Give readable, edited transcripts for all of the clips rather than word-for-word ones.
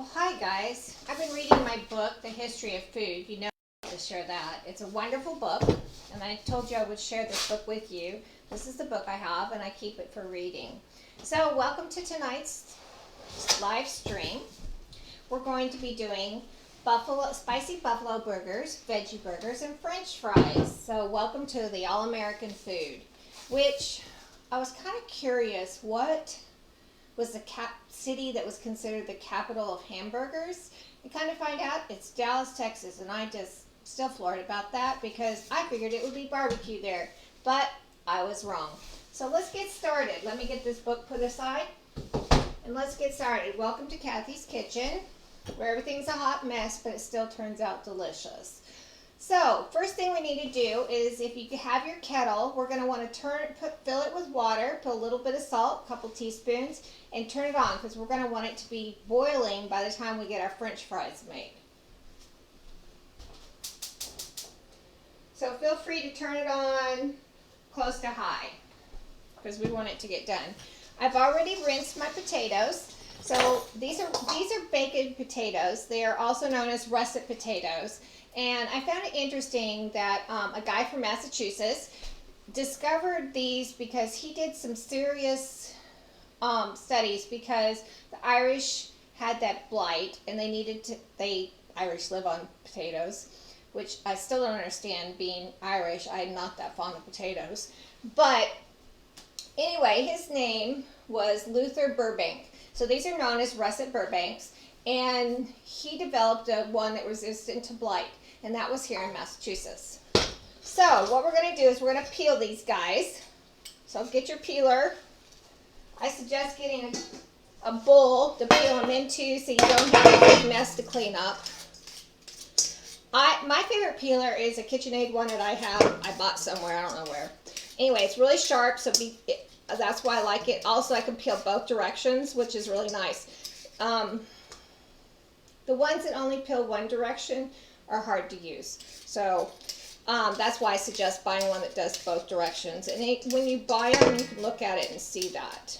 Oh, hi guys. I've been reading my book, The History of Food. You know to share that. It's a wonderful book, and I told you I would share this book with you. This is the book I have, and I keep it for reading. So, welcome to tonight's live stream. We're going to be doing spicy buffalo burgers, veggie burgers, and French fries. So, welcome to the all-American food, which I was kind of curious, what was the city that was considered the capital of hamburgers? And kind of find out it's Dallas, Texas, and I just still floored about that because I figured it would be barbecue there, but I was wrong. So let's get started. Let me get this book put aside and let's get started. Welcome to Kathy's Kitchen, where everything's a hot mess, but it still turns out delicious. So, first thing we need to do is, if you have your kettle, we're going to want to fill it with water, put a little bit of salt, a couple teaspoons, and turn it on because we're going to want it to be boiling by the time we get our French fries made. So feel free to turn it on close to high because we want it to get done. I've already rinsed my potatoes. So these are baked potatoes. They are also known as russet potatoes. And I found it interesting that a guy from Massachusetts discovered these because he did some serious studies because the Irish had that blight and Irish live on potatoes, which I still don't understand. Being Irish, I'm not that fond of potatoes. But anyway, his name was Luther Burbank. So these are known as russet Burbanks. And he developed one that was resistant to blight, and that was here in Massachusetts. So what we're going to do is we're going to peel these guys. So get your peeler. I suggest getting a bowl to peel them into so you don't have a big mess to clean up. My favorite peeler is a KitchenAid one that I bought somewhere, I don't know where. Anyway, it's really sharp, so that's why I like it. Also, I can peel both directions, which is really nice. The ones that only peel one direction are hard to use. So that's why I suggest buying one that does both directions. And when you buy them, you can look at it and see that.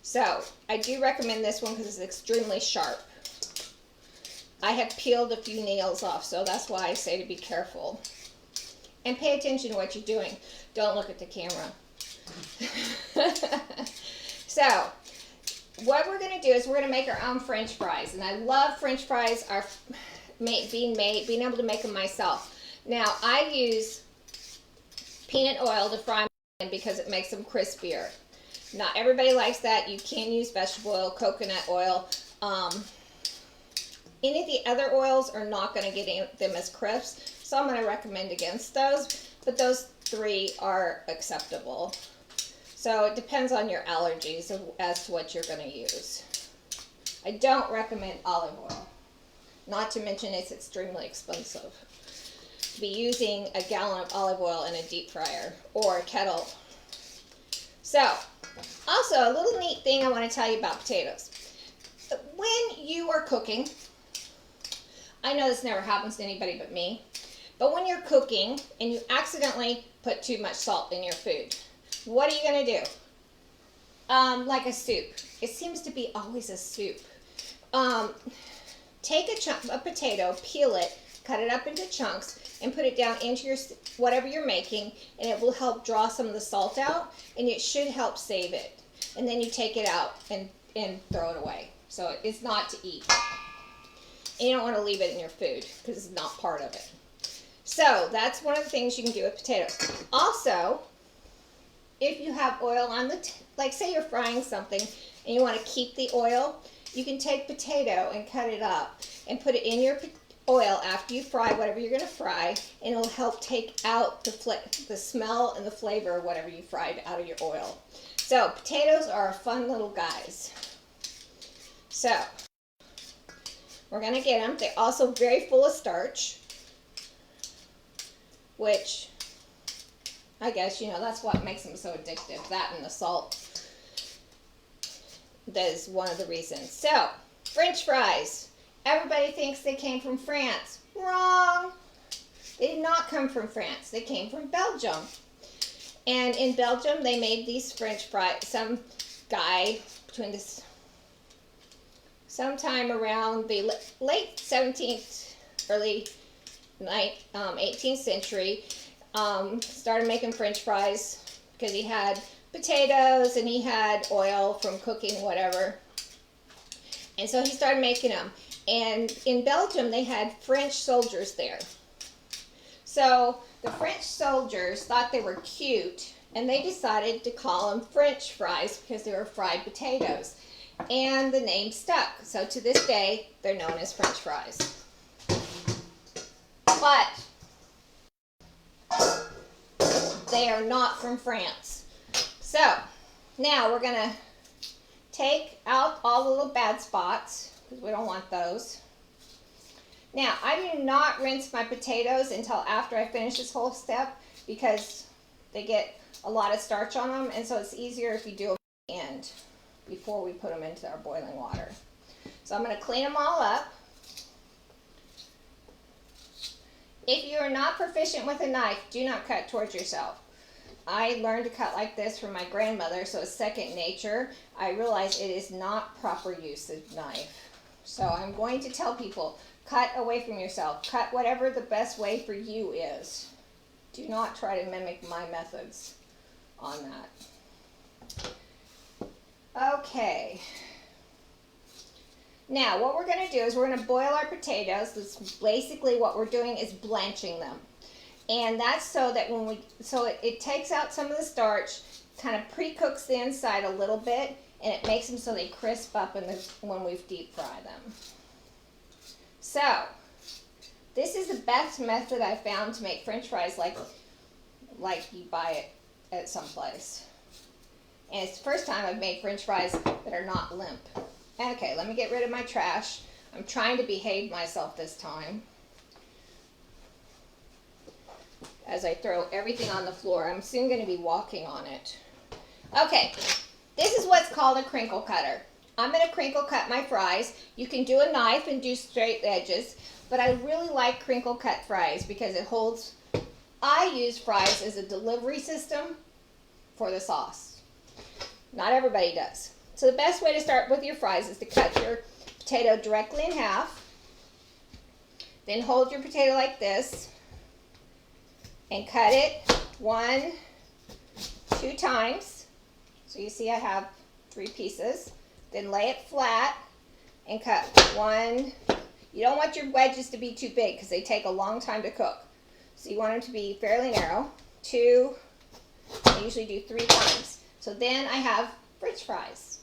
So I do recommend this one because it's extremely sharp. I have peeled a few nails off, so that's why I say to be careful. And pay attention to what you're doing. Don't look at the camera. So what we're going to do is we're going to make our own French fries. And I love French fries being able to make them myself. Now, I use peanut oil to fry them because it makes them crispier. Not everybody likes that. You can use vegetable oil, coconut oil. Any of the other oils are not going to get them as crisp. So I'm going to recommend against those. But those three are acceptable. So it depends on your allergies as to what you're going to use. I don't recommend olive oil. Not to mention it's extremely expensive to be using a gallon of olive oil in a deep fryer or a kettle. So, also a little neat thing I want to tell you about potatoes. When you are cooking, I know this never happens to anybody but me, but when you're cooking and you accidentally put too much salt in your food, what are you going to do? Like a soup. It seems to be always a soup. Take a potato, peel it, cut it up into chunks, and put it down into whatever you're making, and it will help draw some of the salt out, and it should help save it. And then you take it out and throw it away. So it's not to eat. And you don't want to leave it in your food because it's not part of it. So that's one of the things you can do with potatoes. Also, if you have oil on like say you're frying something and you want to keep the oil, you can take potato and cut it up and put it in your oil after you fry whatever you're going to fry, and it'll help take out the smell and the flavor of whatever you fried out of your oil. So potatoes are fun little guys. So we're going to get them. They're also very full of starch, which I guess, that's what makes them so addictive. That and the salt. That is one of the reasons. So, French fries. Everybody thinks they came from France. Wrong. They did not come from France. They came from Belgium. And in Belgium, they made these French fries. Some guy between this sometime around the late 17th, early 18th century, started making French fries because he had potatoes and he had oil from cooking whatever. And so he started making them. And in Belgium, they had French soldiers there. So the French soldiers thought they were cute, and they decided to call them French fries because they were fried potatoes. And the name stuck. So to this day, they're known as French fries. But they are not from France. So now we're going to take out all the little bad spots because we don't want those. Now, I do not rinse my potatoes until after I finish this whole step because they get a lot of starch on them, and so it's easier if you do them at the end before we put them into our boiling water. So I'm going to clean them all up. If you are not proficient with a knife, do not cut towards yourself. I learned to cut like this from my grandmother, so it's second nature. I realize it is not proper use of knife. So I'm going to tell people, cut away from yourself. Cut whatever the best way for you is. Do not try to mimic my methods on that. Okay. Now, what we're going to do is we're going to boil our potatoes. That's basically what we're doing is blanching them. And that's so that it takes out some of the starch, kind of pre-cooks the inside a little bit, and it makes them so they crisp up when we deep fry them. So, this is the best method I found to make French fries like you buy it at some place. And it's the first time I've made French fries that are not limp. Okay, let me get rid of my trash. I'm trying to behave myself this time. As I throw everything on the floor. I'm soon going to be walking on it. Okay, this is what's called a crinkle cutter. I'm going to crinkle cut my fries. You can do a knife and do straight edges, but I really like crinkle cut fries because it holds. I use fries as a delivery system for the sauce. Not everybody does. So the best way to start with your fries is to cut your potato directly in half. Then hold your potato like this and cut it 1, 2 times. So you see I have 3 pieces. Then lay it flat and cut 1. You don't want your wedges to be too big because they take a long time to cook. So you want them to be fairly narrow. 2, I usually do 3 times. So then I have French fries.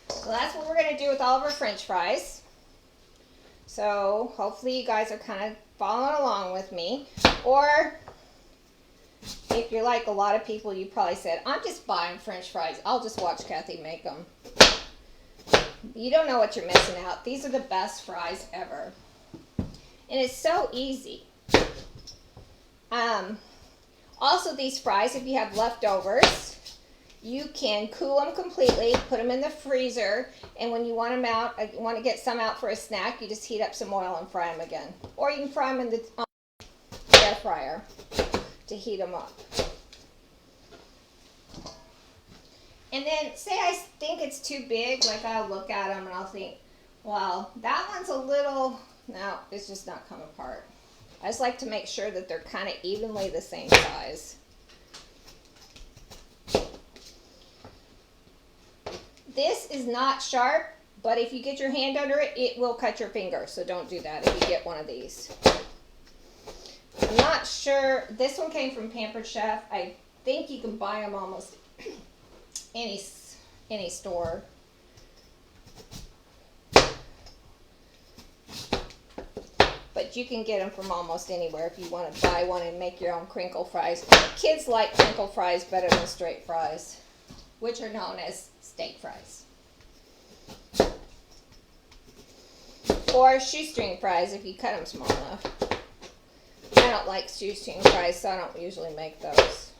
So that's what we're going to do with all of our French fries. So hopefully you guys are kind of following along with me. Or if you're like a lot of people, you probably said, I'm just buying French fries. I'll just watch Kathy make them. You don't know what you're missing out. These are the best fries ever. And it's so easy. Also, these fries, if you have leftovers, you can cool them completely, put them in the freezer, and when you want them out, you want to get some out for a snack, you just heat up some oil and fry them again. Or you can fry them in the air fryer to heat them up. And then, say I think it's too big, like I'll look at them and I'll think, well, that one's a little, no, it's just not come apart. I just like to make sure that they're kind of evenly the same size. This is not sharp, but if you get your hand under it, it will cut your finger, so don't do that if you get one of these. I'm not sure, this one came from Pampered Chef. I think you can buy them almost any store. But you can get them from almost anywhere if you want to buy one and make your own crinkle fries. Kids like crinkle fries better than straight fries, which are known as steak fries. Or shoestring fries if you cut them small enough. I don't like shoestring fries, so I don't usually make those.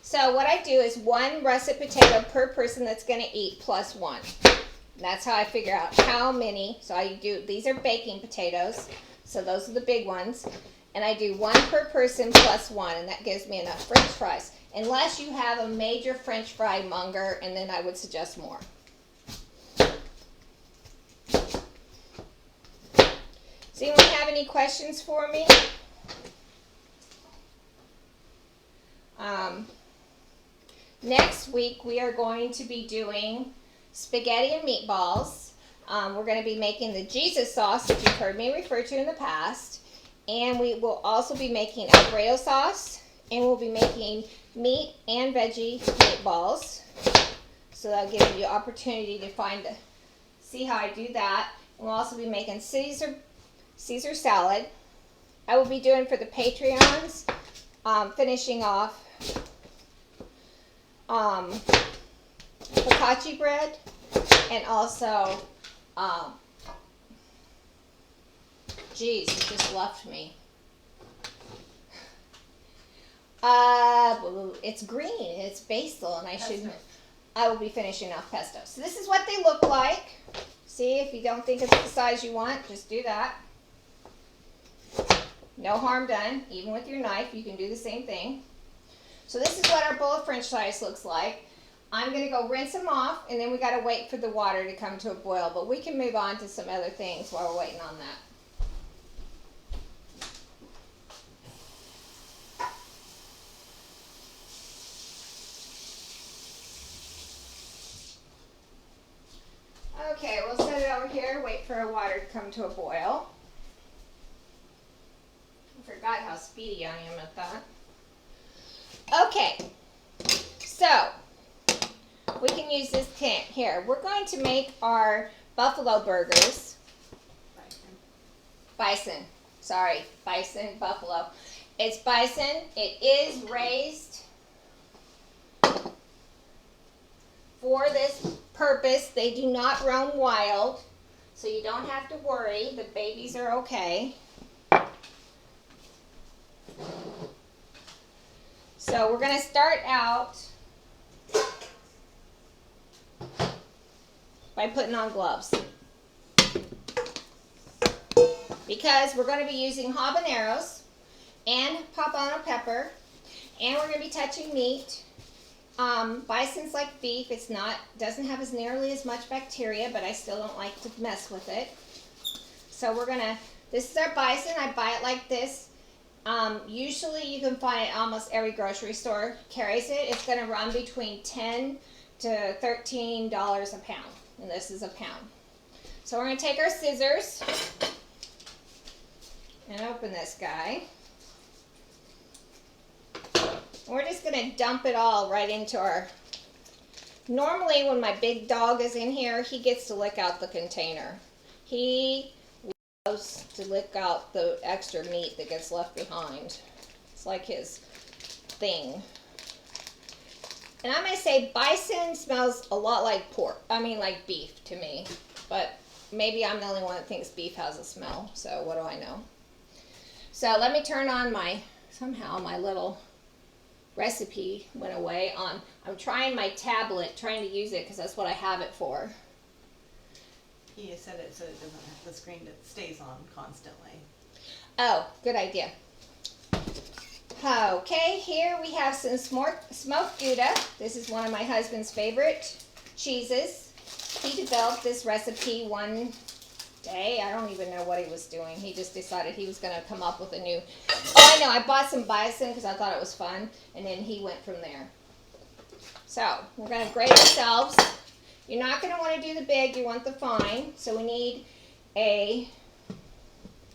So what I do is 1 russet potato per person that's going to eat plus 1. That's how I figure out how many. So I do, these are baking potatoes, so those are the big ones. And I do 1 per person plus 1, and that gives me enough French fries. Unless you have a major French fry monger, and then I would suggest more. Does anyone have any questions for me? Next week we are going to be doing spaghetti and meatballs. We're going to be making the Jesus sauce that you've heard me refer to in the past. And we will also be making Alfredo sauce. And we'll be making meat and veggie meatballs. So that'll give you the opportunity to see how I do that. And we'll also be making Caesar salad. I will be doing for the Patreons, finishing off focaccia bread, and also, geez, it just left me. It's green, it's basil, and I will be finishing off pesto. So this is what they look like. See, if you don't think it's the size you want, just do that. No harm done. Even with your knife, you can do the same thing. So this is what our bowl of French fries looks like. I'm going to go rinse them off, and then we got to wait for the water to come to a boil. But we can move on to some other things while we're waiting on that. Okay, we'll set it over here, wait for our water to come to a boil. I forgot how speedy I am at that. Okay, so we can use this tin here. We're going to make our buffalo burgers. Bison, buffalo. It's bison. It is raised for this purpose. They do not roam wild, so you don't have to worry. The babies are okay. So we're going to start out by putting on gloves, because we're going to be using habaneros and poblano pepper, and we're going to be touching meat. Bison's like beef. Doesn't have nearly as much bacteria, but I still don't like to mess with it. So this is our bison. I buy it like this. Usually you can find it almost every grocery store carries it. It's going to run between $10 to $13 a pound, and this is a pound. So we're going to take our scissors and open this guy. We're just going to dump it all right into our... Normally when my big dog is in here, he gets to lick out the container. He loves to lick out the extra meat that gets left behind. It's like his thing. And I'm going to say bison smells a lot like like beef to me. But maybe I'm the only one that thinks beef has a smell, so what do I know? So let me turn on somehow my little recipe went away. I'm trying my tablet, trying to use it because that's what I have it for. He said it so it doesn't have the screen that stays on constantly. Oh, good idea. Okay, here we have some smoked Gouda. This is one of my husband's favorite cheeses. He developed this recipe one day. I don't even know what he was doing. He just decided he was going to come up with a new... Oh, I know. I bought some bison because I thought it was fun, and then he went from there. So, we're going to grate ourselves. You're not going to want to do the big. You want the fine. So we need a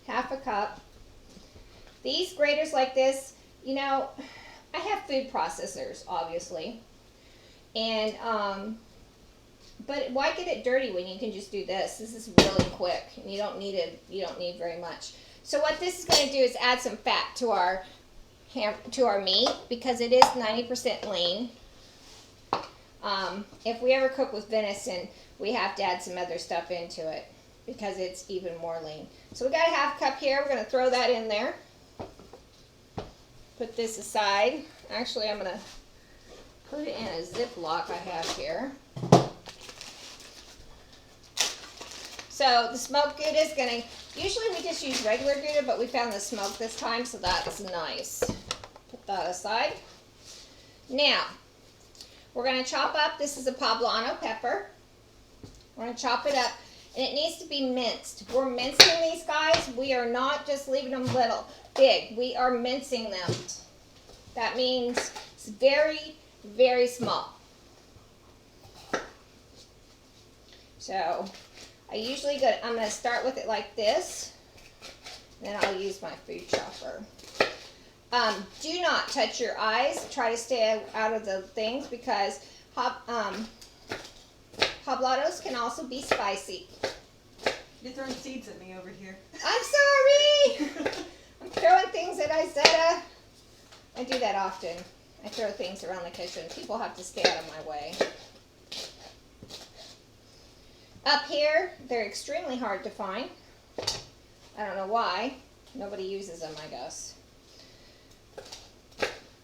half a cup. These graters like this, I have food processors, obviously. And, but why get it dirty when you can just do this? This is really quick, and you don't need very much. So what this is going to do is add some fat to our meat, because it is 90% lean. If we ever cook with venison, we have to add some other stuff into it because it's even more lean. So we got a half cup here. We're going to throw that in there. Put this aside. Actually, I'm going to put it in a Ziploc I have here. So the smoked Gouda is going to, usually we just use regular Gouda, but we found the smoke this time, so that's nice. Put that aside. Now, we're going to chop up, this is a poblano pepper. We're going to chop it up. And it needs to be minced. We're mincing these guys. We are not just leaving them big. We are mincing them. That means it's very, very small. So I usually I'm going to start with it like this. Then I'll use my food chopper. Do not touch your eyes. Try to stay out of the things because Poblanos can also be spicy. You're throwing seeds at me over here. I'm sorry! I'm throwing things at Isetta. I do that often. I throw things around the kitchen. People have to stay out of my way. Up here, they're extremely hard to find. I don't know why. Nobody uses them, I guess.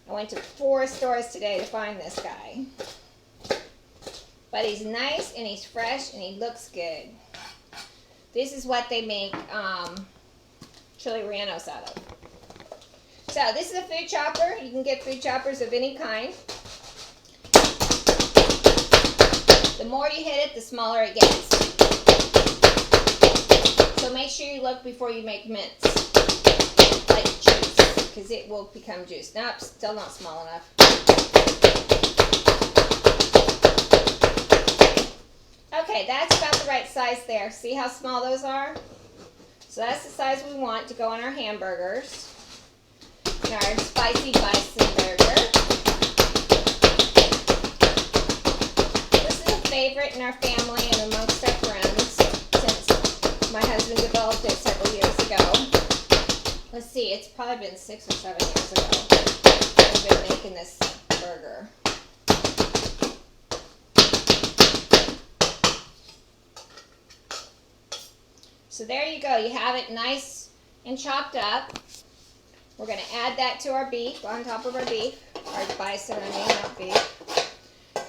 I went to 4 stores today to find this guy. But he's nice and he's fresh and he looks good. This is what they make chili rellenos out of. So this is a food chopper. You can get food choppers of any kind. The more you hit it, the smaller it gets. So make sure you look before you make mince, like juice, because it will become juice. Nope, still not small enough. Okay, that's about the right size there. See how small those are? So that's the size we want to go on our hamburgers. And our spicy Bison Burger. This is a favorite in our family and amongst our friends since my husband developed it several years ago. Let's see, it's probably been 6 or 7 years ago we've been making this burger. So there you go. You have it nice and chopped up. We're going to add that to our beef, on top of our beef. Our bison, not beef.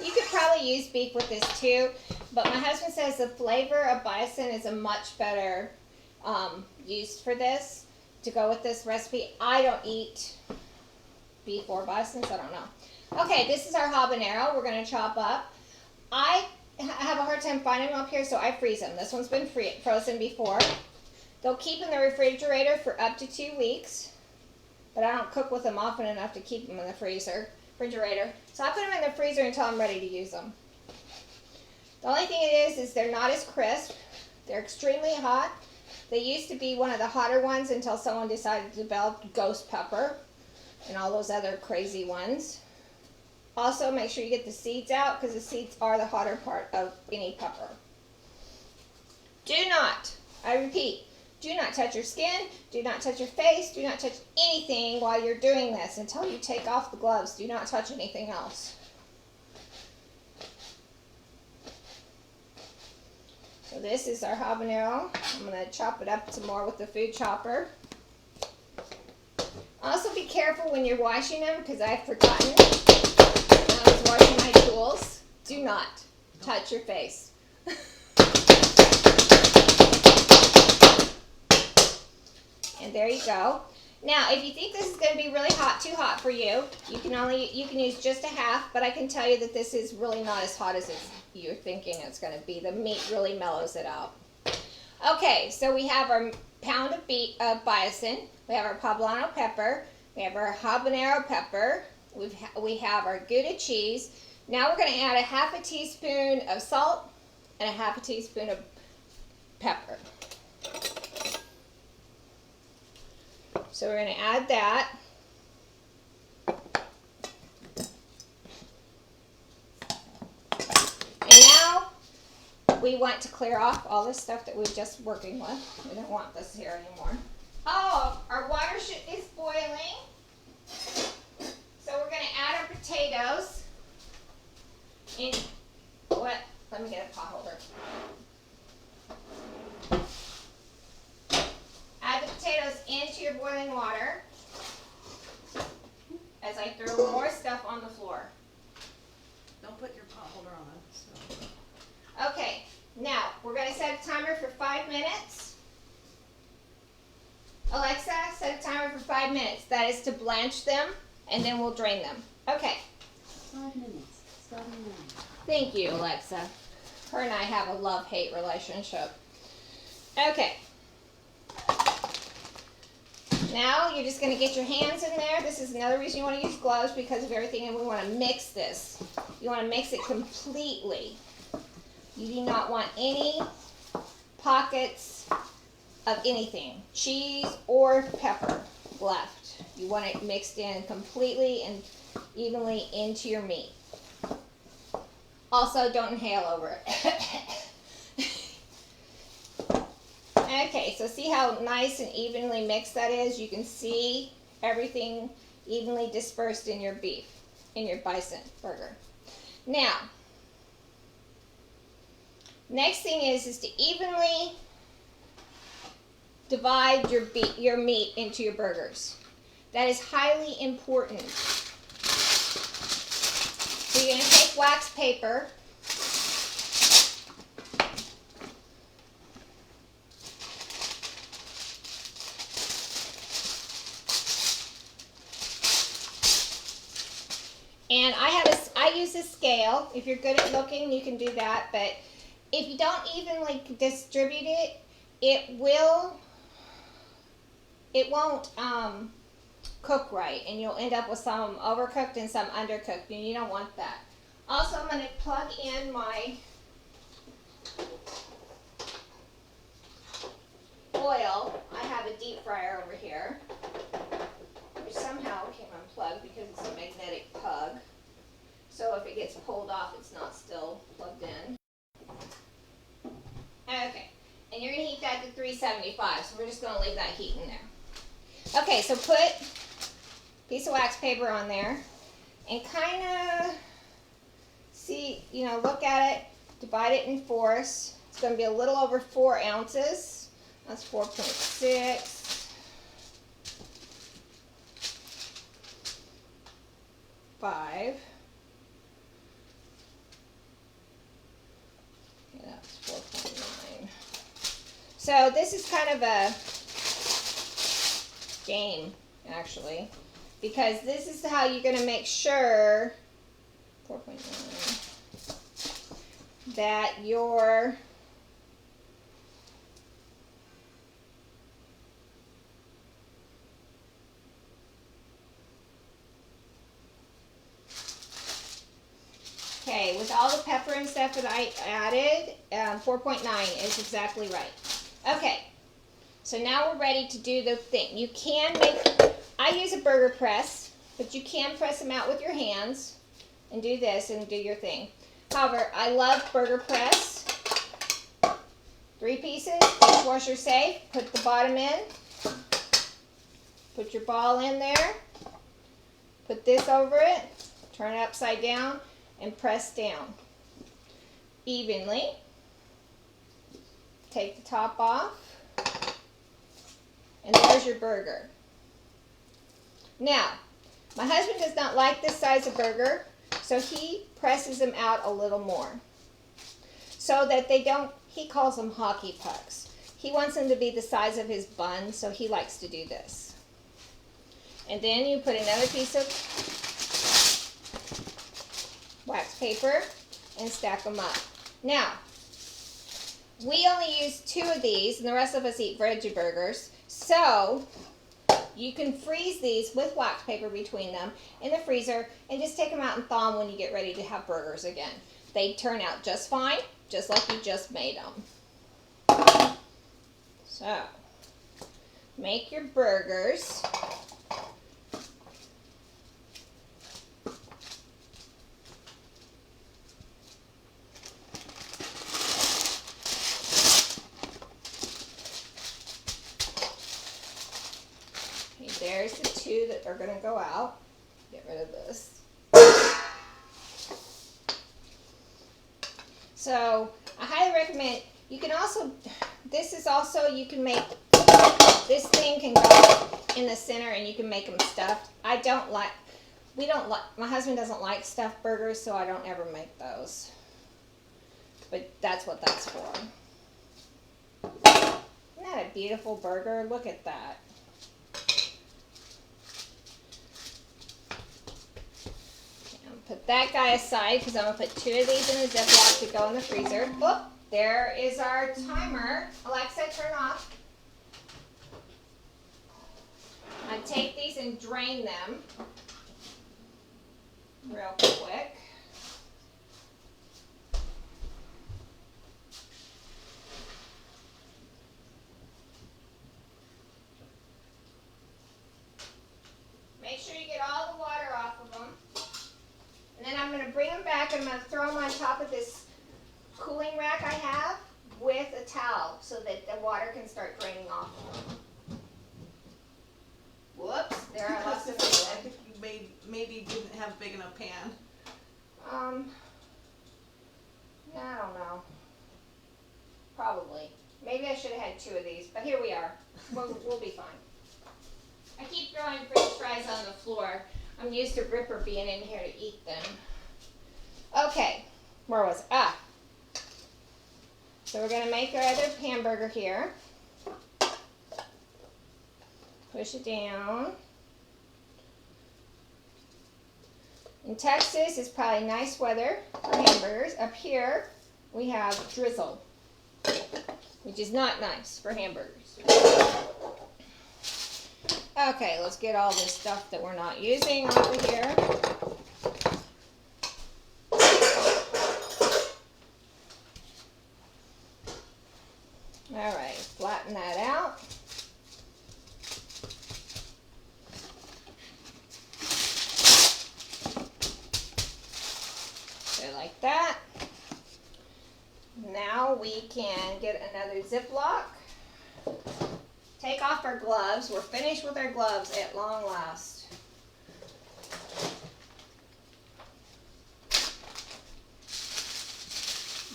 You could probably use beef with this too, but my husband says the flavor of bison is a much better use for this, to go with this recipe. I don't eat beef or bison, so I don't know. Okay, this is our habanero we're going to chop up. I have a hard time finding them up here, so I freeze them. This one's been frozen before. They'll keep in the refrigerator for up to 2 weeks, but I don't cook with them often enough to keep them in the refrigerator. So I put them in the freezer until I'm ready to use them. The only thing it is they're not as crisp. They're extremely hot. They used to be one of the hotter ones until someone decided to develop ghost pepper and all those other crazy ones. Also, make sure you get the seeds out because the seeds are the hotter part of any pepper. Do not, I repeat, do not touch your skin, do not touch your face, do not touch anything while you're doing this until you take off the gloves. Do not touch anything else. So this is our habanero. I'm going to chop it up some more with the food chopper. Also be careful when you're washing them because I've forgotten. I was washing my tools. Do not touch your face. And there you go. Now, if you think this is going to be really hot, too hot for you, you can use just a half, but I can tell you that this is really not as hot as you're thinking it's going to be. The meat really mellows it out. Okay, so we have our pound of bison. We have our Poblano pepper. We have our habanero pepper. We have our Gouda cheese. Now we're going to add a half a teaspoon of salt and a half a teaspoon of pepper. So we're going to add that. And now we want to clear off all this stuff that we're just working with. We don't want this here anymore. Oh, our water is boiling. So we're going to add our potatoes. Let me get a pot holder. Add the potatoes into your boiling water as I throw more stuff on the floor. Don't put your pot holder on it. So. Okay, now we're going to set a timer for 5 minutes. Alexa, set a timer for 5 minutes. That is to blanch them, and then we'll drain them. Okay. 5 minutes. Starting now. Thank you, Alexa. Her and I have a love-hate relationship. Okay. Now you're just going to get your hands in there. This is another reason you want to use gloves because of everything, and we want to mix this. You want to mix it completely. You do not want any pockets of anything, cheese or pepper left. You want it mixed in completely and evenly into your meat. Also, don't inhale over it. Okay, so see how nice and evenly mixed that is? You can see everything evenly dispersed in your beef, in your bison burger. Now, next thing is to evenly divide your meat into your burgers. That is highly important. So you're going to take wax paper. And I use a scale. If you're good at looking, you can do that. But if you don't evenly distribute it, it won't cook right, and you'll end up with some overcooked and some undercooked, and you don't want that. Also, I'm going to plug in my oil. I have a deep fryer over here, which somehow came unplugged because it's a magnetic plug. So if it gets pulled off, it's not still plugged in. Okay, and you're going to heat that to 375, so we're just going to leave that heat in there. Okay, so put a piece of wax paper on there and kind of see, look at it, divide it in fours. It's going to be a little over 4 ounces. That's 4.6. 5. Yeah, that's 4.9. So this is kind of a game, actually, because this is how you're going to make sure 4.9 that your okay, with all the pepper and stuff that I added, 4.9 is exactly right. Okay, so now we're ready to do the thing. You can I use a burger press, but you can press them out with your hands and do this and do your thing. However, I love burger press. 3 pieces, dishwasher safe. Put the bottom in. Put your ball in there. Put this over it. Turn it upside down and press down evenly. Take the top off. And there's your burger. Now, my husband does not like this size of burger, so he presses them out a little more. So that they don't, he calls them hockey pucks. He wants them to be the size of his bun, so he likes to do this. And then you put another piece of wax paper and stack them up. Now, we only use 2 of these, and the rest of us eat veggie burgers. So, you can freeze these with wax paper between them in the freezer and just take them out and thaw them when you get ready to have burgers again. They turn out just fine, just like you just made them. So, make your burgers. There's the 2 that are going to go out. Get rid of this. So, I highly recommend, you can also, this is also, you can make, this thing can go in the center and you can make them stuffed. My husband doesn't like stuffed burgers, so I don't ever make those. But that's what that's for. Isn't that a beautiful burger? Look at that. Put that guy aside because I'm going to put 2 of these in the Ziploc to go in the freezer. Oop, there is our timer. Alexa, turn can drain them real quick. Make sure you get all the water off of them. And then I'm going to bring them back and I'm going to throw them on top of this cooling rack I have with a towel so that the water can start draining off of them. Whoops, there I lost the I video. think you maybe didn't have a big enough pan. I don't know. Probably. Maybe I should have had 2 of these, but here we are. We'll be fine. I keep throwing French fries on the floor. I'm used to Ripper being in here to eat them. Okay, where was I? So we're going to make our other hamburger here. Push it down. In Texas, it's probably nice weather for hamburgers. Up here, we have drizzle, which is not nice for hamburgers. Okay, let's get all this stuff that we're not using over here. All right, flatten that out. So like that. Now we can get another Ziploc. Take off our gloves. We're finished with our gloves at long last.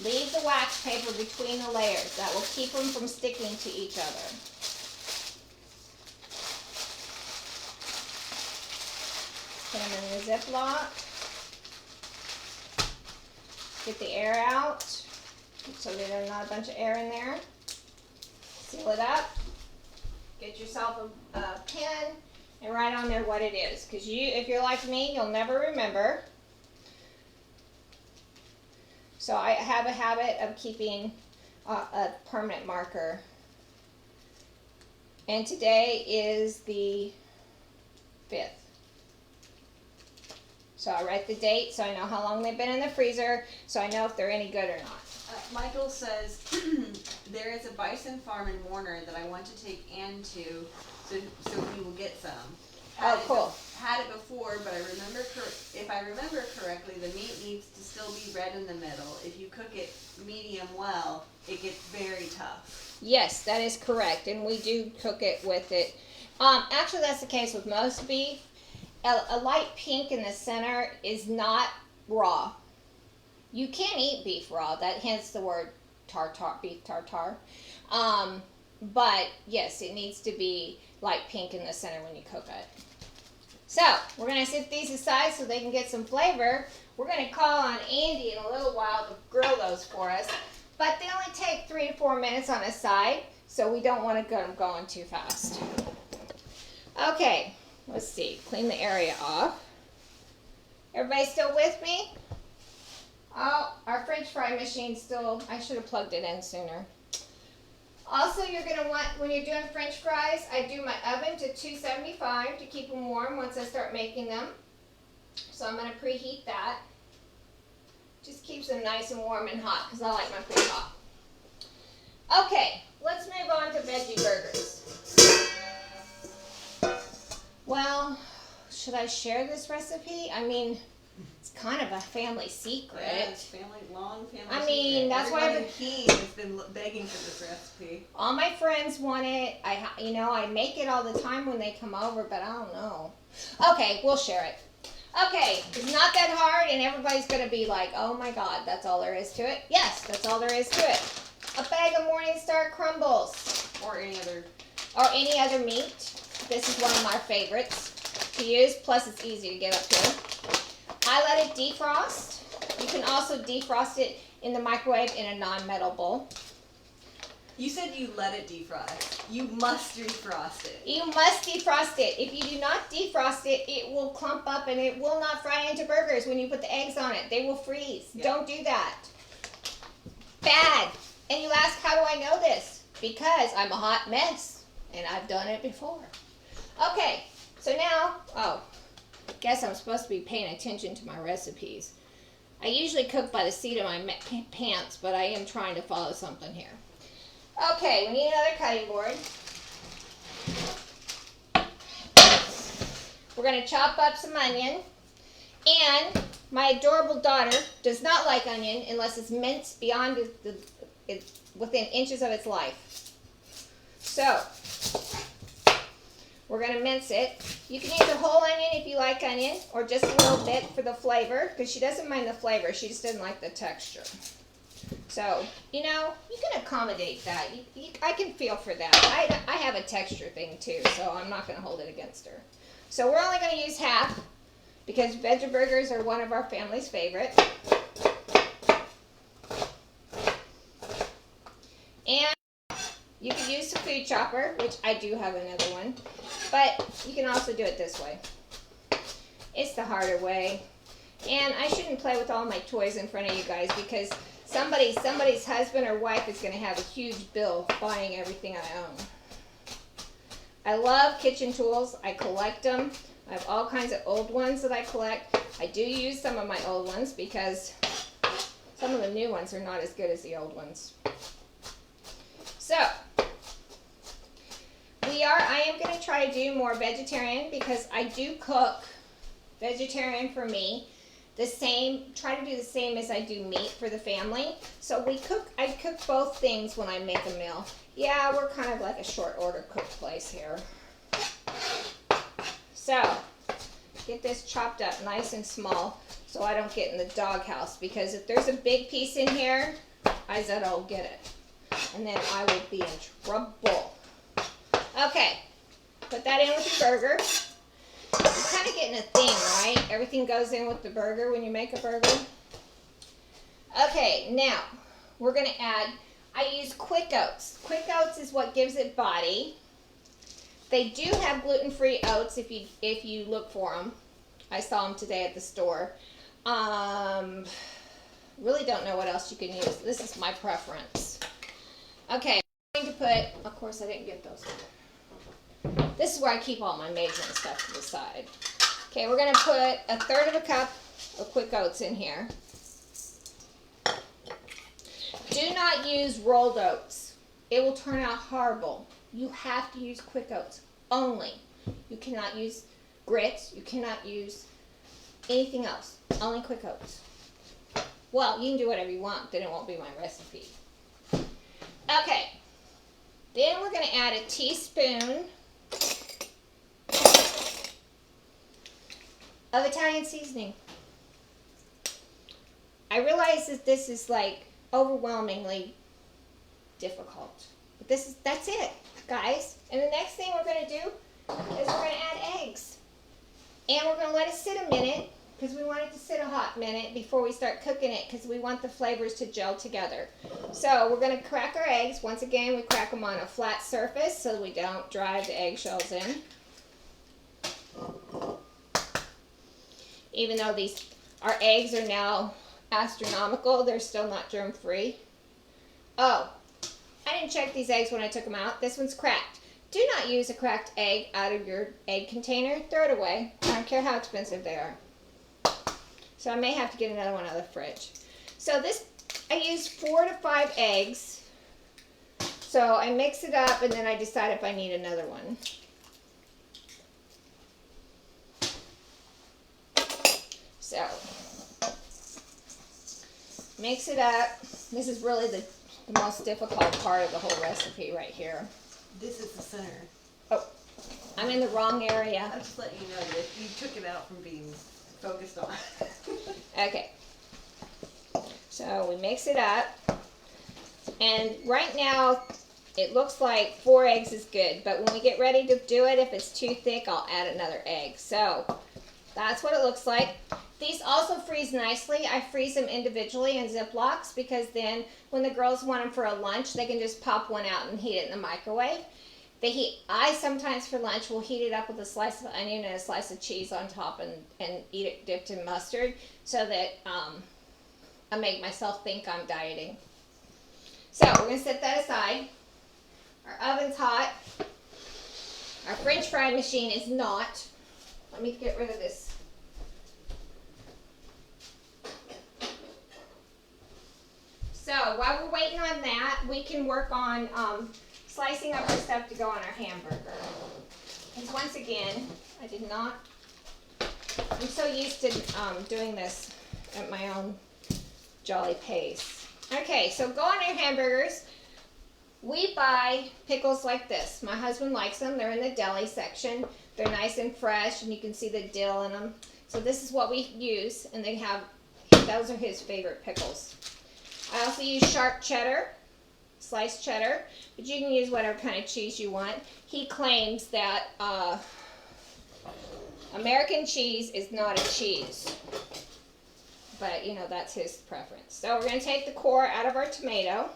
Leave the wax paper between the layers. That will keep them from sticking to each other. Put them in the Ziploc. Get the air out so there's not a bunch of air in there. Seal it up. Get yourself a pen and write on there what it is. Because if you're like me, you'll never remember. So I have a habit of keeping a permanent marker. And today is the 5th. So I write the date so I know how long they've been in the freezer, so I know if they're any good or not. Michael says there is a bison farm in Warner that I want to take Ann to, so we will get some. Oh, cool. Had it before, but if I remember correctly, the meat needs to still be red in the middle. If you cook it medium well, it gets very tough. Yes, that is correct, and we do cook it with it. Actually, that's the case with most beef. A light pink in the center is not raw. You can't eat beef raw. That hence the word tartar, beef tartar. But yes, it needs to be light pink in the center when you cook it. So we're going to set these aside so they can get some flavor. We're going to call on Andy in a little while to grill those for us. But they only take 3 to 4 minutes on a side, so we don't want to get them going too fast. Okay, let's see. Clean the area off. Everybody still with me? Oh, our French fry machine still, I should have plugged it in sooner. Also, you're going to want, when you're doing French fries, I do my oven to 275 to keep them warm once I start making them. So I'm going to preheat that. Just keeps them nice and warm and hot because I like my food hot. Okay, let's move on to veggie burgers. Well, should I share this recipe? I mean, it's kind of a family secret. Yeah, it's long family I mean, secret. that's why everybody in Keene has been begging for this recipe. All my friends want it. I make it all the time when they come over, but I don't know. Okay, we'll share it. Okay, it's not that hard, and everybody's going to be like, oh my God, that's all there is to it? Yes, that's all there is to it. A bag of Morningstar Crumbles. Or any other meat. This is one of my favorites to use, plus it's easy to get up here. I let it defrost. You can also defrost it in the microwave in a non-metal bowl. You said you let it defrost. You must defrost it. You must defrost it. If you do not defrost it, it will clump up and it will not fry into burgers when you put the eggs on it. They will freeze. Yeah. Don't do that. Bad. And you ask, how do I know this? Because I'm a hot mess and I've done it before. Okay, So now, oh, guess I'm supposed to be paying attention to my recipes. I usually cook by the seat of my pants, but I am trying to follow something here. Okay, we need another cutting board. We're going to chop up some onion. And my adorable daughter does not like onion unless it's minced beyond within inches of its life. So, we're going to mince it. You can use a whole onion if you like onion, or just a little bit for the flavor, because she doesn't mind the flavor, she just doesn't like the texture. So, you know, you can accommodate that. I can feel for that. I have a texture thing too, so I'm not going to hold it against her. So we're only going to use half, because Veggie Burgers are one of our family's favorites. And you can use the food chopper, which I do have another one, but you can also do it this way. It's the harder way. And I shouldn't play with all my toys in front of you guys, because somebody's husband or wife is going to have a huge bill buying everything I own. I love kitchen tools. I collect them. I have all kinds of old ones that I collect. I do use some of my old ones because some of the new ones are not as good as the old ones. So, I am going to try to do more vegetarian, because I do cook vegetarian for me. Try to do the same as I do meat for the family. So I cook both things when I make a meal. Yeah, we're kind of like a short order cook place here. So, get this chopped up nice and small so I don't get in the doghouse, because if there's a big piece in here, I'll get it. And then I will be in trouble. Okay, put that in with the burger. You're kind of getting a thing, right? Everything goes in with the burger when you make a burger. Okay, now we're going to add, I use quick oats. Quick oats is what gives it body. They do have gluten-free oats if you look for them. I saw them today at the store. Really don't know what else you can use. This is my preference. Okay, I'm going to put, of course I didn't get those. This is where I keep all my measuring stuff to the side. Okay, we're going to put 1/3 of a cup of quick oats in here. Do not use rolled oats. It will turn out horrible. You have to use quick oats only. You cannot use grits. You cannot use anything else. Only quick oats. Well, you can do whatever you want, then it won't be my recipe. Okay. Then we're going to add a teaspoon of Italian seasoning. I realize that this is like overwhelmingly difficult. But that's it, guys. And the next thing we're going to do is we're going to add eggs. And we're going to let it sit a minute, because we want it to sit a hot minute before we start cooking it, because we want the flavors to gel together. So we're going to crack our eggs. Once again, we crack them on a flat surface so we don't drive the eggshells in. Even though our eggs are now astronomical, they're still not germ-free. Oh, I didn't check these eggs when I took them out. This one's cracked. Do not use a cracked egg out of your egg container. Throw it away. I don't care how expensive they are. So I may have to get another one out of the fridge. So I use 4 to 5 eggs. So I mix it up and then I decide if I need another one. So, mix it up. This is really the most difficult part of the whole recipe right here. This is the center. Oh, I'm in the wrong area. I'm just letting you know that you took it out from being focused on. Okay. So we mix it up. And right now, it looks like 4 eggs is good. But when we get ready to do it, if it's too thick, I'll add another egg. So that's what it looks like. These also freeze nicely. I freeze them individually in Ziplocs, because then when the girls want them for a lunch, they can just pop one out and heat it in the microwave. I sometimes for lunch will heat it up with a slice of onion and a slice of cheese on top and eat it dipped in mustard, so that I make myself think I'm dieting. So we're going to set that aside. Our oven's hot. Our French fry machine is not. Let me get rid of this. So while we're waiting on that, we can work on slicing up the stuff to go on our hamburger. Because once again, I'm so used to doing this at my own jolly pace. Okay, so go on your hamburgers. We buy pickles like this. My husband likes them. They're in the deli section. They're nice and fresh, and you can see the dill in them. So this is what we use, and those are his favorite pickles. I also use sharp cheddar, sliced cheddar, but you can use whatever kind of cheese you want. He claims that American cheese is not a cheese, but you know, that's his preference. So we're going to take the core out of our tomato.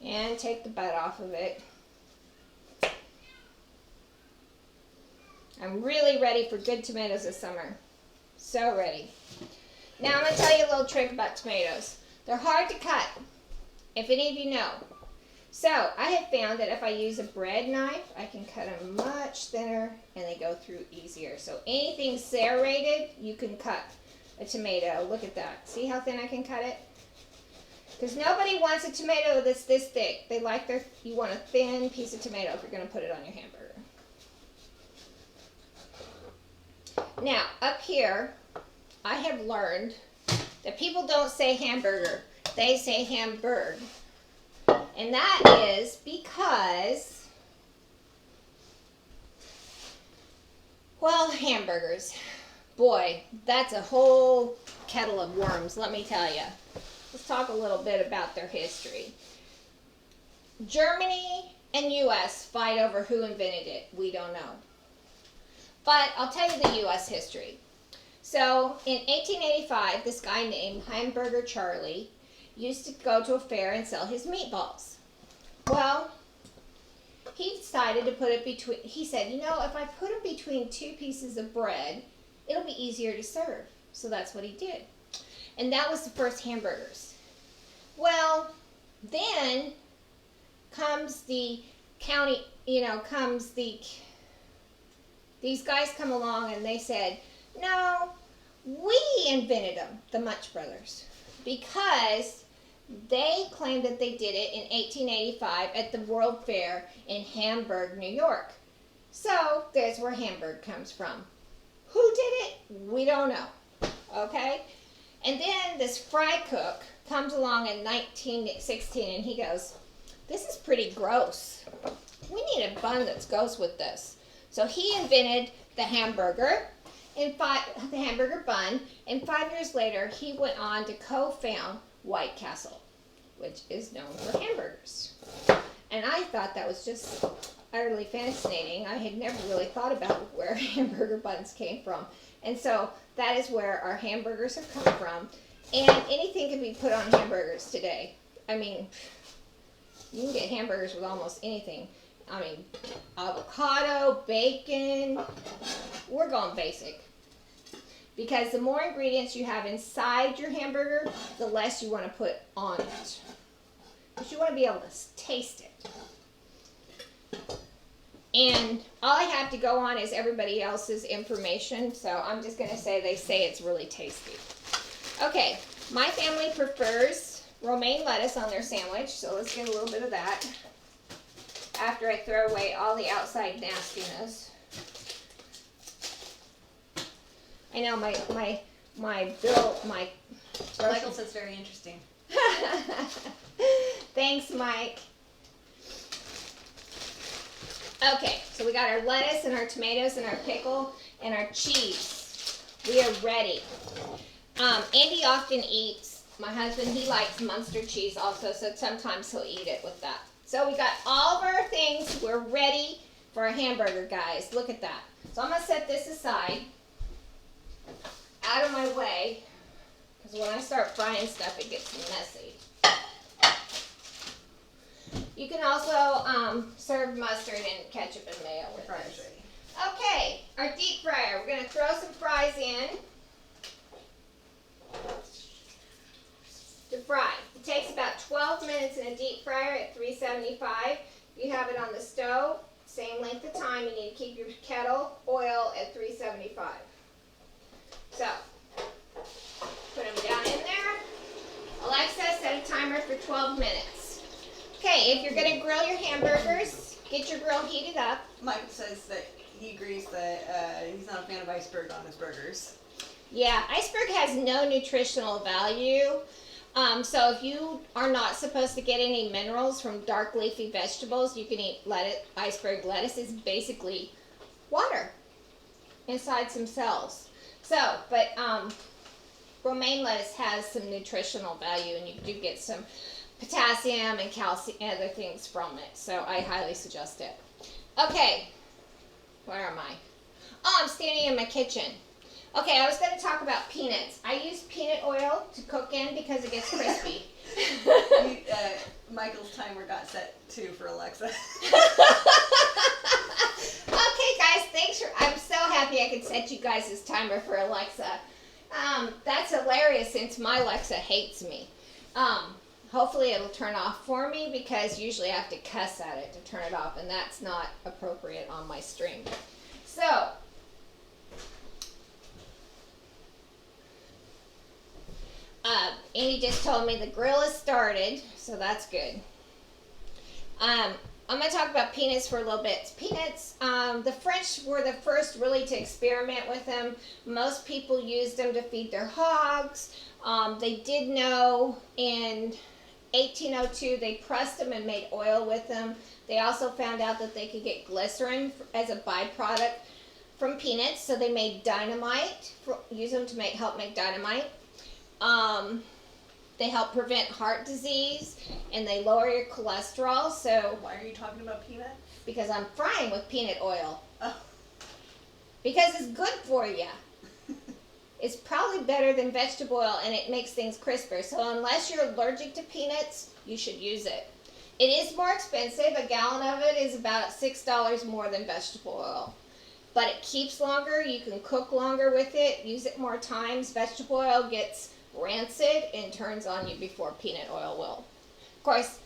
And take the butt off of it. I'm really ready for good tomatoes this summer. So ready. Now I'm going to tell you a little trick about tomatoes. They're hard to cut, if any of you know. So I have found that if I use a bread knife, I can cut them much thinner and they go through easier. So anything serrated, you can cut a tomato. Look at that. See how thin I can cut it? Because nobody wants a tomato that's this thick. You want a thin piece of tomato if you're going to put it on your hamburger. Now, up here, I have learned that people don't say hamburger. They say Hamburg. And that is because, well, hamburgers. Boy, that's a whole kettle of worms, let me tell you. Let's talk a little bit about their history. Germany and U.S. fight over who invented it. We don't know. But I'll tell you the U.S. history. So in 1885, this guy named Hamburger Charlie used to go to a fair and sell his meatballs. Well, he decided to put it between, he said, you know, if I put them between two pieces of bread, it'll be easier to serve. So that's what he did. And that was the first hamburgers. Well, then comes the county, these guys come along and they said, no, we invented them, the Munch brothers, because they claimed that they did it in 1885 at the World Fair in Hamburg, New York. So there's where Hamburg comes from. Who did it? We don't know. Okay? And then this fry cook comes along in 1916 and he goes, this is pretty gross. We need a bun that goes with this. So he invented the hamburger, the hamburger bun, and 5 years later he went on to co-found White Castle, which is known for hamburgers. And I thought that was just utterly fascinating. I had never really thought about where hamburger buns came from. And so that is where our hamburgers have come from. And anything can be put on hamburgers today. I mean, you can get hamburgers with almost anything. I mean, avocado, bacon. We're going basic. Because the more ingredients you have inside your hamburger, the less you want to put on it. Because you want to be able to taste it. And all I have to go on is everybody else's information. So I'm just going to say they say it's really tasty. Okay, my family prefers romaine lettuce on their sandwich. So let's get a little bit of that. After I throw away all the outside nastiness. I know my Michael says very interesting. Thanks, Mike. Okay, so we got our lettuce and our tomatoes and our pickle and our cheese. We are ready. Andy often eats, my husband, he likes Munster cheese also, so sometimes he'll eat it with that. So we got all of our things. We're ready for a hamburger, guys. Look at that. So I'm going to set this aside, out of my way, because when I start frying stuff, it gets messy. You can also serve mustard and ketchup and mayo with this. Okay, our deep fryer. We're going to throw some fries in to fry. It takes about 12 minutes in a deep fryer at 375. You have it on the stove, same length of time. You need to keep your kettle oil at 375. So, put them down in there. Alexa, set a timer for 12 minutes. Okay, if you're going to grill your hamburgers, get your grill heated up. Michael says that he agrees that he's not a fan of iceberg on his burgers. Yeah, iceberg has no nutritional value. So if you are not supposed to get any minerals from dark leafy vegetables, you can eat lettuce. Iceberg lettuce is basically water inside some cells. So, but romaine lettuce has some nutritional value, and you do get some potassium and calcium and other things from it. So I highly suggest it. Okay, where am I? Oh, I'm standing in my kitchen. Okay, I was going to talk about peanuts. I use peanut oil to cook in because it gets crispy. Michael's timer got set too for Alexa. Okay, guys, thanks for. I'm so happy I could set you guys' timer for Alexa. That's hilarious since my Alexa hates me. Hopefully it'll turn off for me because usually I have to cuss at it to turn it off, and that's not appropriate on my stream. So. Andy just told me the grill is started, so that's good. I'm going to talk about peanuts for a little bit. Peanuts, the French were the first really to experiment with them. Most people used them to feed their hogs. They did know in 1802 they pressed them and made oil with them. They also found out that they could get glycerin as a byproduct from peanuts, so they made dynamite, use them to help make dynamite. They help prevent heart disease, and they lower your cholesterol. So why are you talking about peanuts? Because I'm frying with peanut oil. Oh. Because it's good for you. It's probably better than vegetable oil, and it makes things crisper. So unless you're allergic to peanuts, you should use it. It is more expensive. A gallon of it is about $6 more than vegetable oil. But it keeps longer. You can cook longer with it. Use it more times. Vegetable oil gets rancid and turns on you before peanut oil will. Of course,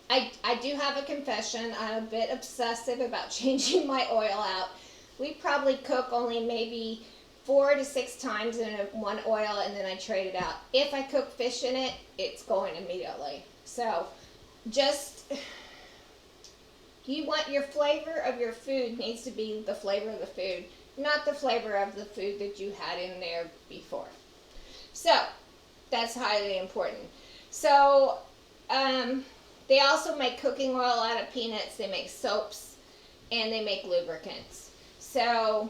I do have a confession. I'm a bit obsessive about changing my oil out. We probably cook only maybe 4 to 6 times in one oil, and then I trade it out. If I cook fish in it, it's going immediately. So just, you want your flavor of your food needs to be the flavor of the food, not the flavor of the food that you had in there before. So that's highly important. So they also make cooking oil out of peanuts. They make soaps, and they make lubricants. So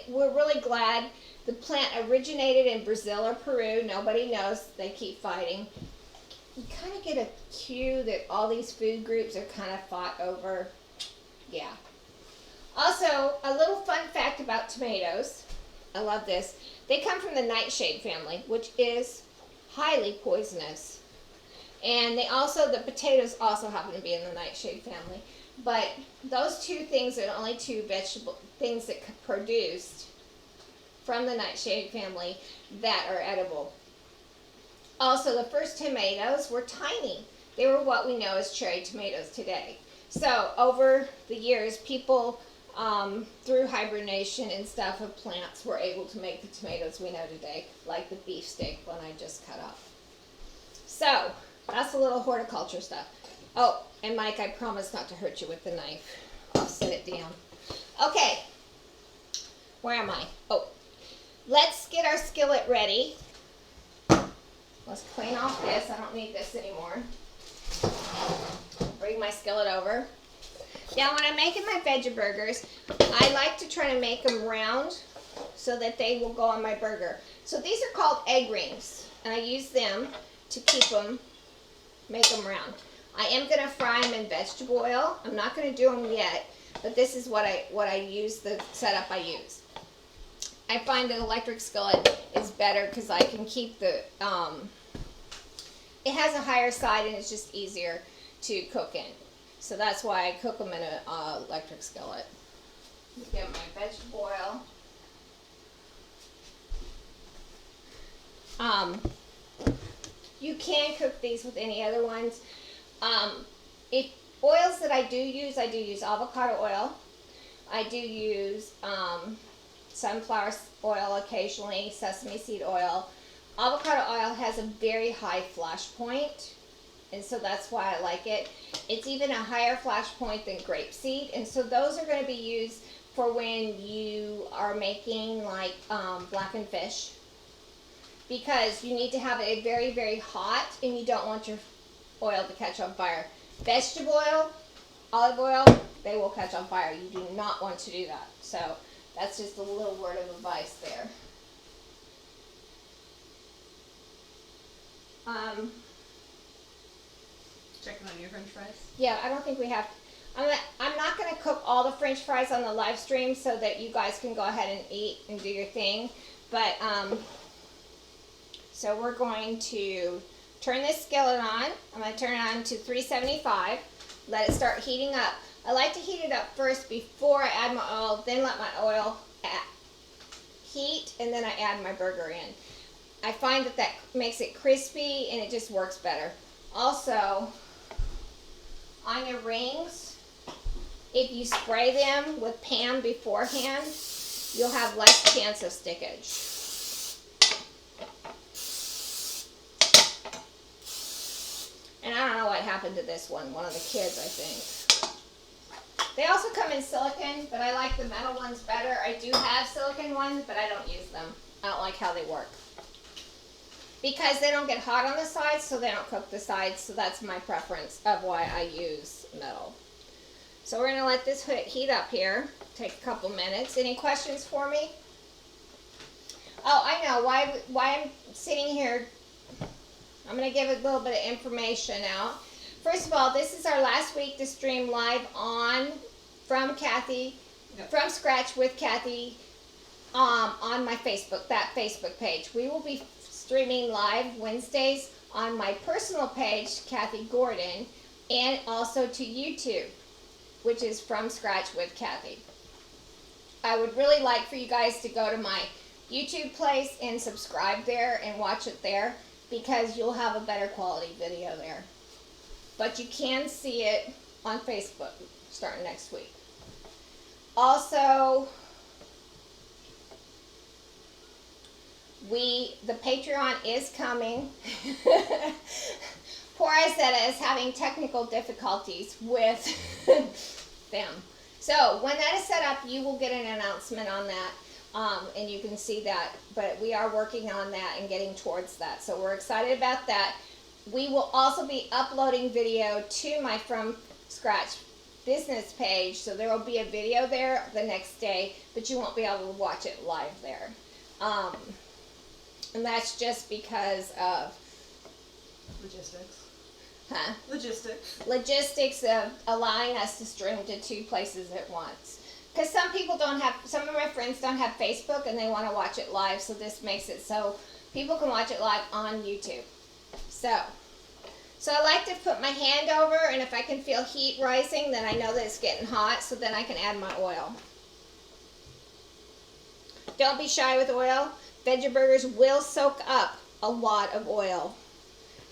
we're really glad. The plant originated in Brazil or Peru. Nobody knows. They keep fighting. You kind of get a cue that all these food groups are kind of fought over. Yeah. Also, a little fun fact about tomatoes. I love this. They come from the nightshade family, which is highly poisonous. And the potatoes also happen to be in the nightshade family. But those two things are the only two vegetable things that produced from the nightshade family that are edible. Also, the first tomatoes were tiny. They were what we know as cherry tomatoes today. So over the years, people, through hibernation and stuff of plants, were able to make the tomatoes we know today, like the beefsteak one I just cut up. So, that's a little horticulture stuff. Oh, and Mike, I promise not to hurt you with the knife. I'll set it down. Okay, where am I? Oh, let's get our skillet ready. Let's clean off this. I don't need this anymore. Bring my skillet over. Now, when I'm making my veggie burgers, I like to try to make them round so that they will go on my burger. So these are called egg rings, and I use them to make them round. I am going to fry them in vegetable oil. I'm not going to do them yet, but this is what I use, the setup I use. I find an electric skillet is better because I can keep the, it has a higher side and it's just easier to cook in. So that's why I cook them in an electric skillet. Get my vegetable oil. You can cook these with any other ones. If oils that I do use avocado oil. I do use sunflower oil occasionally, sesame seed oil. Avocado oil has a very high flash point, and so that's why I like it. It's even a higher flash point than grapeseed, and so those are going to be used for when you are making like blackened fish, because you need to have it very, very hot, and you don't want your oil to catch on fire. Vegetable oil, olive oil, they will catch on fire. You do not want to do that. So that's just a little word of advice there. Checking on your French fries. Yeah, I don't think we have. I'm not going to cook all the French fries on the live stream so that you guys can go ahead and eat and do your thing. But so we're going to turn this skillet on. I'm going to turn it on to 375. Let it start heating up. I like to heat it up first before I add my oil, then let my oil heat, and then I add my burger in. I find that makes it crispy and it just works better. Also, on your rings, if you spray them with Pam beforehand, you'll have less chance of stickage. And I don't know what happened to this one of the kids, I think. They also come in silicone, but I like the metal ones better. I do have silicone ones, but I don't use them. I don't like how they work. Because they don't get hot on the sides, so they don't cook the sides, so that's my preference of why I use metal. So we're going to let this heat up here. Take a couple minutes. Any questions for me? Oh, I know why I'm sitting here. I'm going to give a little bit of information out. First of all, this is our last week to stream live on from Kathy, from scratch with Kathy, on my Facebook, that Facebook page. We will be streaming live Wednesdays on my personal page, Kathy Gordon, and also to YouTube, which is From Scratch with Kathy. I would really like for you guys to go to my YouTube place and subscribe there and watch it there, because you'll have a better quality video there. But you can see it on Facebook starting next week. Also, the Patreon is coming. Poor Isetta is having technical difficulties with them. So when that is set up, you will get an announcement on that. And you can see that, but we are working on that and getting towards that. So we're excited about that. We will also be uploading video to my From Scratch business page. So there will be a video there the next day, but you won't be able to watch it live there. And that's just because of Logistics. Huh? Logistics of allowing us to stream to two places at once. Because some of my friends don't have Facebook and they want to watch it live, so this makes it so people can watch it live on YouTube. So I like to put my hand over, and if I can feel heat rising, then I know that it's getting hot, so then I can add my oil. Don't be shy with oil. Veggie burgers will soak up a lot of oil.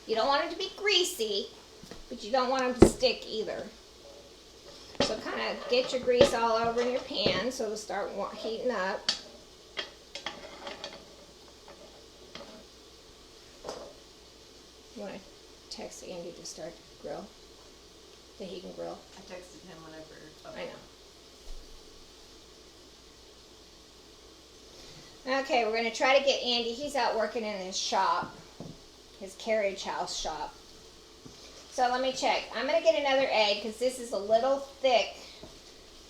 You don't want them to be greasy, but you don't want them to stick either. So kind of get your grease all over in your pan so it'll start heating up. You want to text Andy to start the grill? That he can grill? I texted him whenever. I know. Okay, we're going to try to get Andy. He's out working in his shop, his carriage house shop. So let me check. I'm going to get another egg because this is a little thick,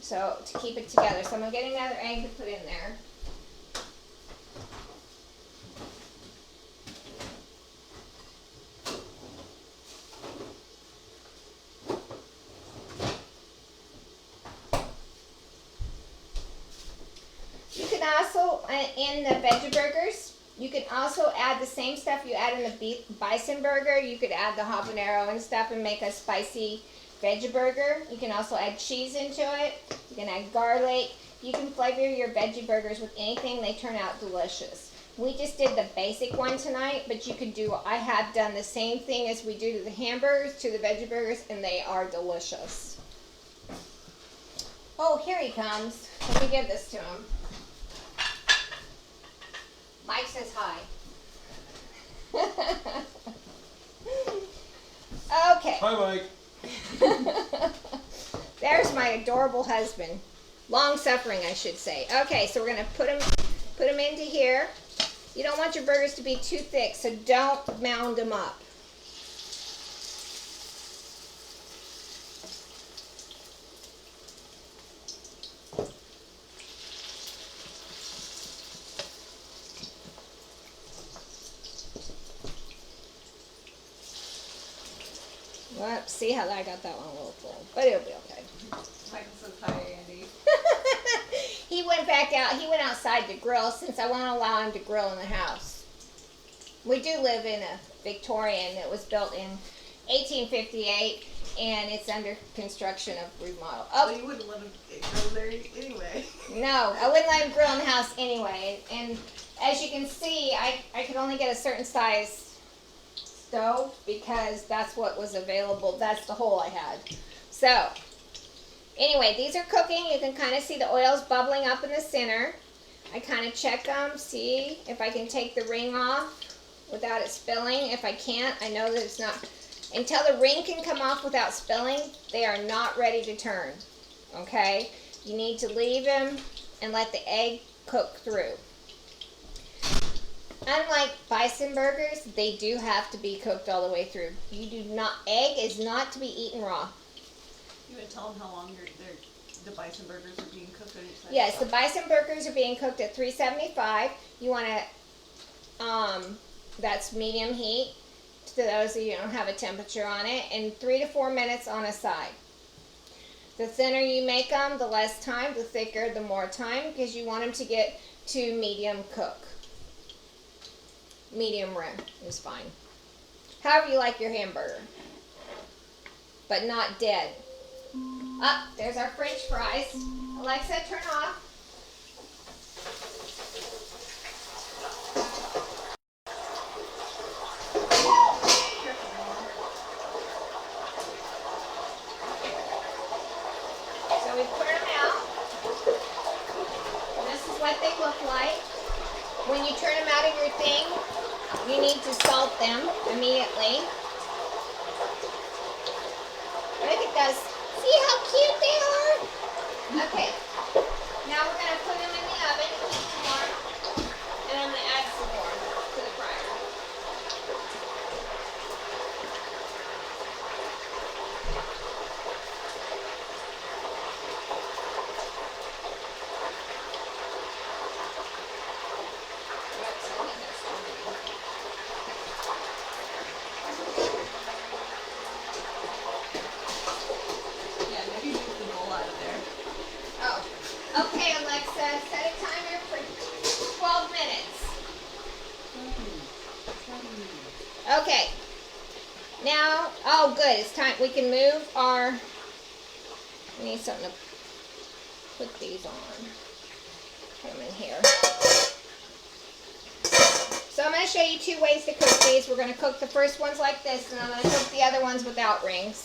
so to keep it together. So I'm going to get another egg to put in there. You can also, in the Veggie Burgers, you can also add the same stuff you add in the Bison Burger. You could add the Habanero and stuff and make a spicy Veggie Burger. You can also add cheese into it. You can add garlic. You can flavor your Veggie Burgers with anything. They turn out delicious. We just did the basic one tonight, but you could do, I have done the same thing as we do to the hamburgers, to the veggie burgers, and they are delicious. Oh, here he comes. Let me give this to him. Mike says hi. Okay. Hi, Mike. There's my adorable husband. Long-suffering, I should say. Okay, so we're going to put them into here. You don't want your burgers to be too thick, so don't mound them up. Well, see how I got that one a little full, but it'll be okay. Michael says hi, Andy. He went back out. He went outside to grill since I won't allow him to grill in the house. We do live in a Victorian that was built in 1858, and it's under construction of remodel. Oh, you wouldn't let him go there anyway. No, I wouldn't let him grill in the house anyway. And as you can see, I could only get a certain size stove because that's what was available. That's the hole I had. So anyway, these are cooking. You can kind of see the oils bubbling up in the center. I kind of check them, see if I can take the ring off without it spilling. If I can't, I know that it's not. Until the ring can come off without spilling, they are not ready to turn. Okay? You need to leave them and let the egg cook through. Unlike Bison Burgers, they do have to be cooked all the way through. You do not, egg is not to be eaten raw. You would tell them how long the Bison Burgers are being cooked on each side? Yes, the Bison Burgers are being cooked at 375. You want to, that's medium heat, to those of you who don't have a temperature on it, and 3 to 4 minutes on a side. The thinner you make them, the less time, the thicker, the more time, because you want them to get to medium cook. Medium rare is fine. However you like your hamburger, but not dead. Up, there's our French fries. Alexa, turn off. So we put them out. This is what they look like. When you turn them out of your thing, you need to salt them immediately. Look at those. See how cute they are? Okay. Now we're going to put them in the oven to keep them warm. And I'm going to add some more to the fryer. Okay, Alexa, set a timer for 12 minutes. Okay. Now, oh good, it's time. We can move our, we need something to put these on. Put them in here. So I'm going to show you 2 ways to cook these. We're going to cook the first ones like this, and I'm going to cook the other ones without rings.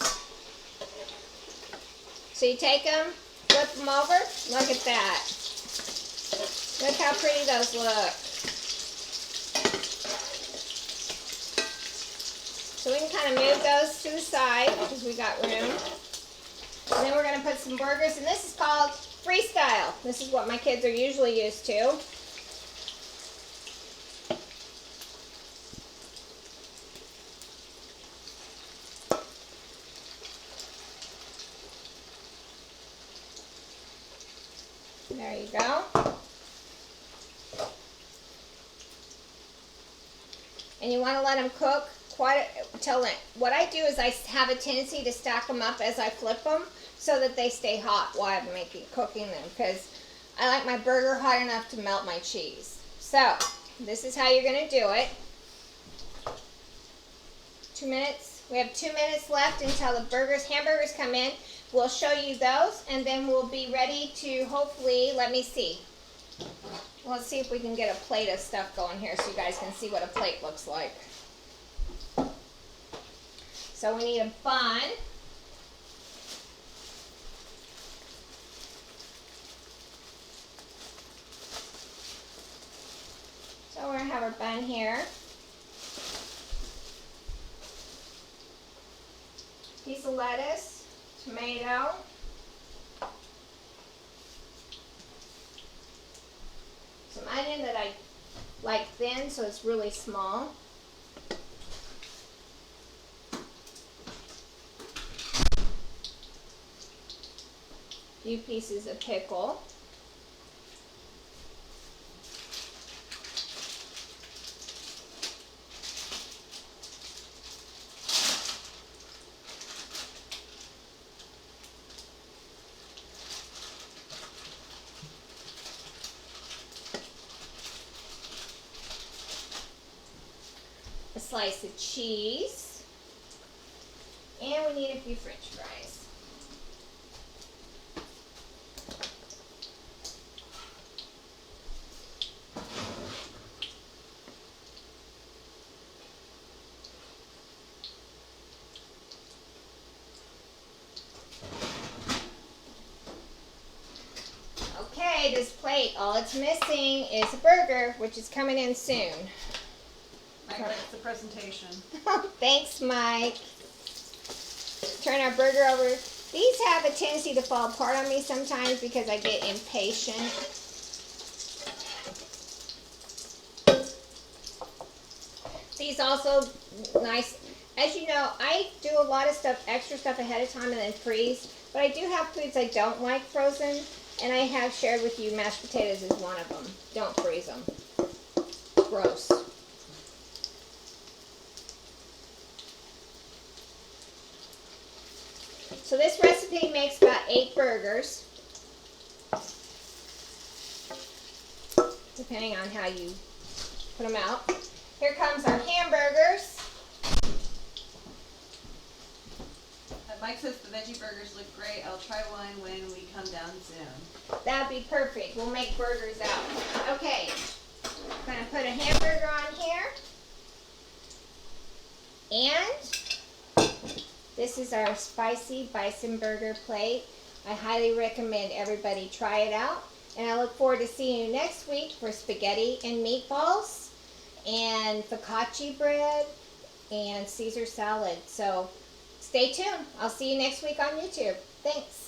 So you take them, flip them over. Look at that. Look how pretty those look. So we can kind of move those to the side because we got room. And then we're going to put some burgers, and this is called freestyle. This is what my kids are usually used to. There you go. And you want to let them cook quite till it. What I do is I have a tendency to stack them up as I flip them so that they stay hot while I'm cooking them, because I like my burger hot enough to melt my cheese. So this is how you're going to do it. 2 minutes. We have 2 minutes left until the hamburgers come in. We'll show you those, and then we'll be ready to hopefully, let me see. Let's see if we can get a plate of stuff going here so you guys can see what a plate looks like. So we need a bun. So we're going to have our bun here. Piece of lettuce, tomato, some onion that I like thin so it's really small. A few pieces of pickle. A slice of cheese, and we need a few French fries. Okay, this plate, all it's missing is a burger, which is coming in soon. Mike likes the presentation. Thanks, Mike. Turn our burger over. These have a tendency to fall apart on me sometimes because I get impatient. These also nice. As you know, I do a lot of stuff, extra stuff ahead of time and then freeze. But I do have foods I don't like frozen. And I have shared with you mashed potatoes is one of them. Don't freeze them. Gross. So this recipe makes about 8 burgers, depending on how you put them out. Here comes our hamburgers. Mike says the veggie burgers look great. I'll try one when we come down soon. That'd be perfect. We'll make burgers out. Okay, I'm gonna put a hamburger on here. And this is our spicy bison burger plate. I highly recommend everybody try it out. And I look forward to seeing you next week for spaghetti and meatballs and focaccia bread and Caesar salad. So stay tuned. I'll see you next week on YouTube. Thanks.